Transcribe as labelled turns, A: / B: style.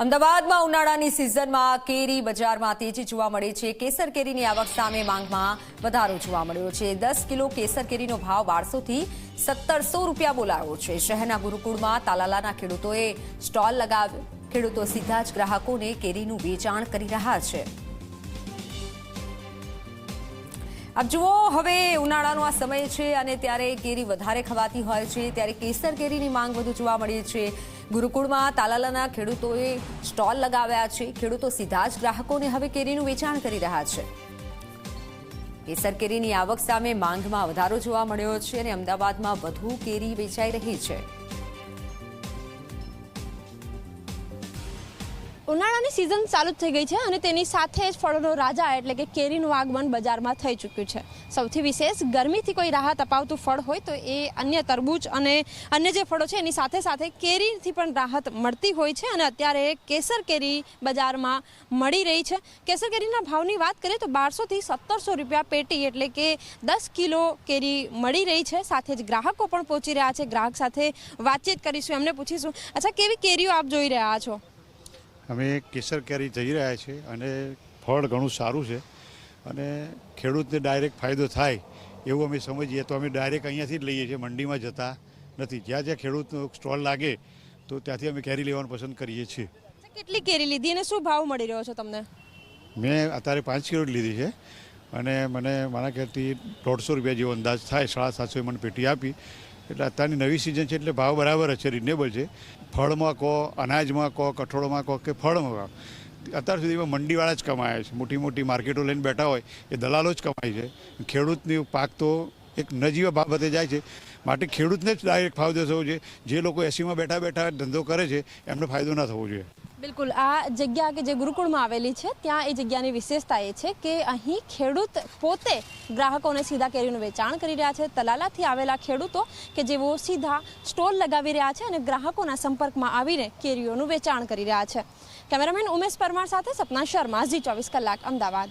A: અમદાવાદમાં ઉનાળાની સિઝનમાં કેરી બજારમાં તેજી જોવા મળી છે। કેસર કેરીની આવક સામે માંગમાં વધારો જોવા મળ્યો છે। 10 કિલો કેસર કેરીનો ભાવ 1200 થી 1700 રૂપિયા બોલાયો છે। શહેરના ગુરુકુળમાં તાલાલાના ખેડૂતોએ સ્ટોલ લગાવ્યો। ખેડૂતો સીધા જ ગ્રાહકોને કેરીનું વેચાણ કરી રહ્યા છે। अब जुओ हवे उनाळानो आ समय छे अने त्यारे केरी वधारे खवाती होय छे त्यारे केसर केरीनी मांग वधु जोवा मळी छे। गुरुकुळमां तालालाना खेडूतोए स्टॉल लगाव्या छे। खेडूतो सीधा ज ग्राहकोने हवे केरीनुं वेचाण करी रह्या छे। केसर केरीनी आवक सामे मांगमां वधारो जोवा मळ्यो छे अने अमदावादमां वधु केरी वेचाई रही छे।
B: ઉનાળાની સિઝન ચાલુ થઈ ગઈ છે અને તેની સાથે જ ફળોનો રાજા એટલે કે કેરીનું આગમન બજારમાં થઈ ચૂક્યું છે। સૌથી વિશેષ ગરમીથી કોઈ રાહત અપાવતું ફળ હોય તો એ અન્ય તરબૂચ અને અન્ય જે ફળો છે એની સાથે સાથે કેરીથી પણ રાહત મળતી હોય છે અને અત્યારે કેસર કેરી બજારમાં મળી રહી છે। કેસર કેરીના ભાવની વાત કરીએ તો 1200 થી 1700 રૂપિયા પેટી એટલે કે 10 કિલો કેરી મળી રહી છે। સાથે જ ગ્રાહકો પણ પહોંચી રહ્યા છે। ગ્રાહક સાથે વાતચીત કરીશું, એમને પૂછીશું, અચ્છા કેવી કેરીઓ આપ જોઈ રહ્યા છો?
C: અમે કેસર કેરી જઈ રહ્યા છીએ અને ફળ ઘણું સારું છે અને ખેડૂતને ડાયરેક્ટ ફાયદો થાય એવું અમે સમજીએ તો અમે ડાયરેક્ટ અહીંયાથી જ લઈએ છીએ, મંડીમાં જતા નથી। જ્યાં જ્યાં ખેડૂતનો સ્ટોલ લાગે તો ત્યાંથી અમે કેરી લેવાનું પસંદ કરીએ છીએ।
B: કેટલી કેરી લીધી અને શું ભાવ મળી રહ્યો છે તમને?
C: મેં અત્યારે 5 કિલો લીધી છે અને મને મારા ખ્યાલથી 150 રૂપિયા જેવો અંદાજ થાય। 750 મને પેટી આપી એટલે અત્યારની નવી સિઝન છે એટલે ભાવ બરાબર છે, રિઝનેબલ છે। ફળમાં કહો, અનાજમાં કહો, કઠોળમાં કહો કે ફળમાં કહો, અત્યાર સુધીમાં મંડીવાળા જ કમાયા છે। મોટી મોટી માર્કેટો લઈને બેઠા હોય એ દલાલો જ કમાય છે। ખેડૂતની પાક તો એક નજીવા બાબતે જાય છે, માટે ખેડૂતને જ ડાયરેક્ટ ફાયદો થવો જોઈએ। જે લોકો એસીમાં બેઠા બેઠા ધંધો કરે છે એમને ફાયદો ના થવો જોઈએ।
B: બિલકુલ, આ જગ્યા કે જે ગુરુકુળમાં આવેલી છે ત્યાં એ જગ્યાની વિશેષતા એ છે કે અહીં ખેડૂત પોતે ગ્રાહકોને સીધા કેરીનું વેચાણ કરી રહ્યા છે। તલાલાથી આવેલા ખેડૂતો કે જેઓ સીધા સ્ટોલ લગાવી રહ્યા છે અને ગ્રાહકોના સંપર્કમાં આવીને કેરીઓનું વેચાણ કરી રહ્યા છે। કેમેરામેન ઉમેશ પરમાર સાથે સપના શર્મા, ઝી 24 કલાક, અમદાવાદ।